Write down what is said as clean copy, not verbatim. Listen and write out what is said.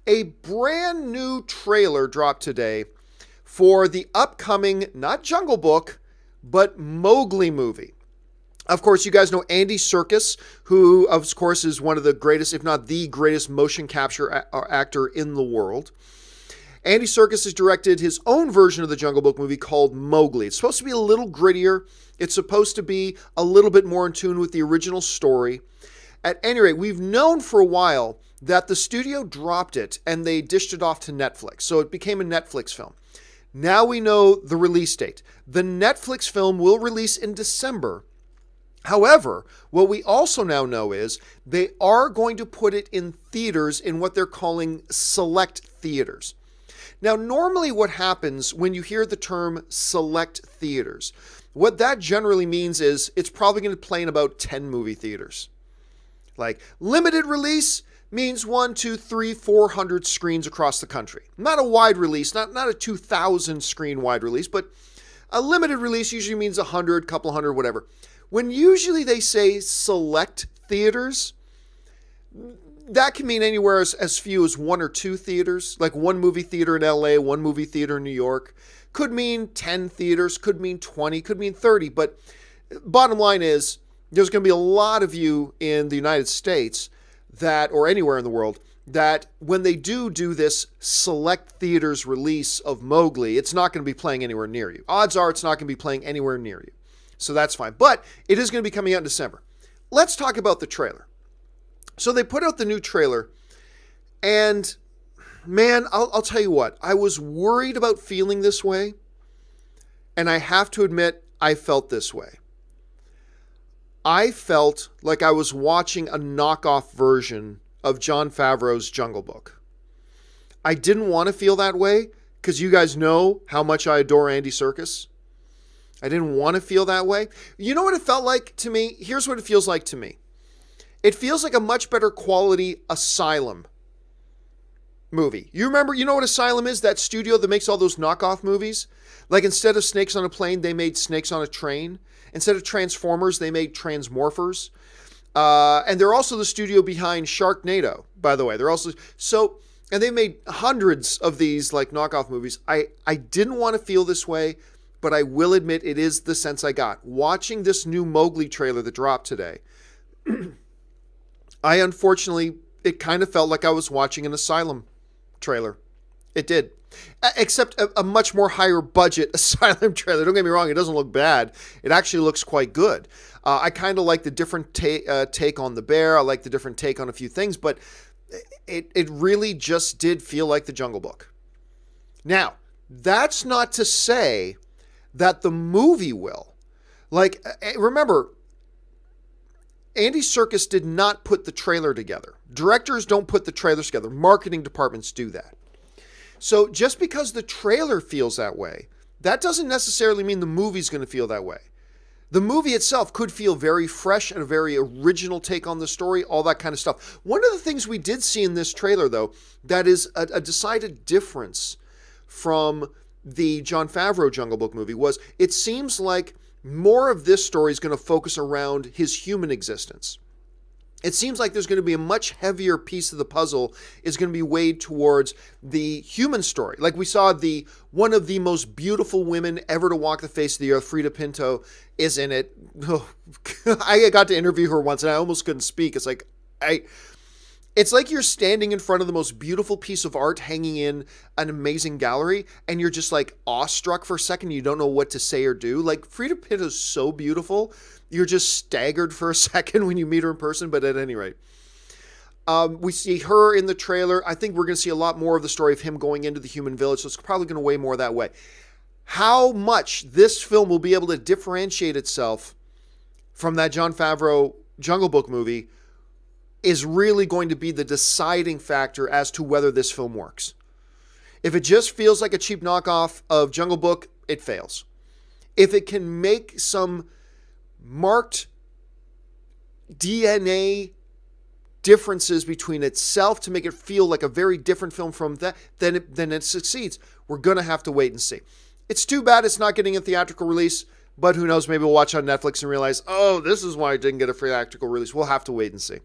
A brand new trailer dropped today for the upcoming, not Jungle Book, but Mowgli movie. Of course, you guys know Andy Serkis, who, of course, is one of the greatest, if not the greatest, motion capture actor in the world. Andy Serkis has directed his own version of the Jungle Book movie called Mowgli. It's supposed to be a little grittier. It's supposed to be a little bit more in tune with the original story. At any rate, we've known for a while that the studio dropped it and they dished it off to Netflix. So it became a Netflix film. Now we know the release date. The Netflix film will release in December. However, what we also now know is they are going to put it in theaters in what they're calling select theaters. Now, normally what happens when you hear the term select theaters, what that generally means is it's probably going to play in about 10 movie theaters. Like limited release means 1, 2, 3, 400 screens across the country. Not a wide release, not a 2,000 screen wide release, but a limited release usually means 100, couple hundred, whatever. When usually they say select theaters, that can mean anywhere as few as 1 or 2 theaters, like one movie theater in LA, one movie theater in New York. Could mean 10 theaters, could mean 20, could mean 30. But bottom line is, there's going to be a lot of you in the United States that, or anywhere in the world, that when they do this select theaters release of Mowgli, it's not going to be playing anywhere near you. Odds are it's not going to be playing anywhere near you. So that's fine. But it is going to be coming out in December. Let's talk about the trailer. So they put out the new trailer, and man, I'll tell you what, I was worried about feeling this way, and I have to admit, I felt this way. I felt like I was watching a knockoff version of Jon Favreau's Jungle Book. I didn't want to feel that way, because you guys know how much I adore Andy Serkis. I didn't want to feel that way. You know what it felt like to me? Here's what it feels like to me. It feels like a much better quality Asylum movie. You know what Asylum is? That studio that makes all those knockoff movies? Like instead of Snakes on a Plane, they made Snakes on a Train. Instead of Transformers, they made Transmorphers. And they're also the studio behind Sharknado, by the way. And they made hundreds of these like knockoff movies. I didn't want to feel this way, but I will admit it is the sense I got. Watching this new Mowgli trailer that dropped today, it kind of felt like I was watching an Asylum trailer. It did. Except a much more higher budget Asylum trailer. Don't get me wrong, it doesn't look bad. It actually looks quite good. I kind of like the different take on the bear. I like the different take on a few things, but it really just did feel like the Jungle Book. Now, that's not to say that the movie will. Like, remember, Andy Serkis did not put the trailer together. Directors don't put the trailers together. Marketing departments do that. So just because the trailer feels that way, that doesn't necessarily mean the movie's going to feel that way. The movie itself could feel very fresh and a very original take on the story, all that kind of stuff. One of the things we did see in this trailer, though, that is a decided difference from the Jon Favreau Jungle Book movie was it seems like more of this story is going to focus around his human existence. It seems like there's going to be a much heavier piece of the puzzle is going to be weighed towards the human story. Like we saw one of the most beautiful women ever to walk the face of the earth, Frida Pinto, is in it. Oh, I got to interview her once and I almost couldn't speak. It's like you're standing in front of the most beautiful piece of art hanging in an amazing gallery and you're just like awestruck for a second. You don't know what to say or do. Like Frida Pinto is so beautiful. You're just staggered for a second when you meet her in person. But at any rate, we see her in the trailer. I think we're going to see a lot more of the story of him going into the human village. So it's probably going to weigh more that way. How much this film will be able to differentiate itself from that Jon Favreau Jungle Book movie is really going to be the deciding factor as to whether this film works. If it just feels like a cheap knockoff of Jungle Book, it fails. If it can make some marked DNA differences between itself to make it feel like a very different film from that, then it succeeds. We're going to have to wait and see. It's too bad it's not getting a theatrical release, but who knows, maybe we'll watch it on Netflix and realize, oh, this is why it didn't get a theatrical release. We'll have to wait and see.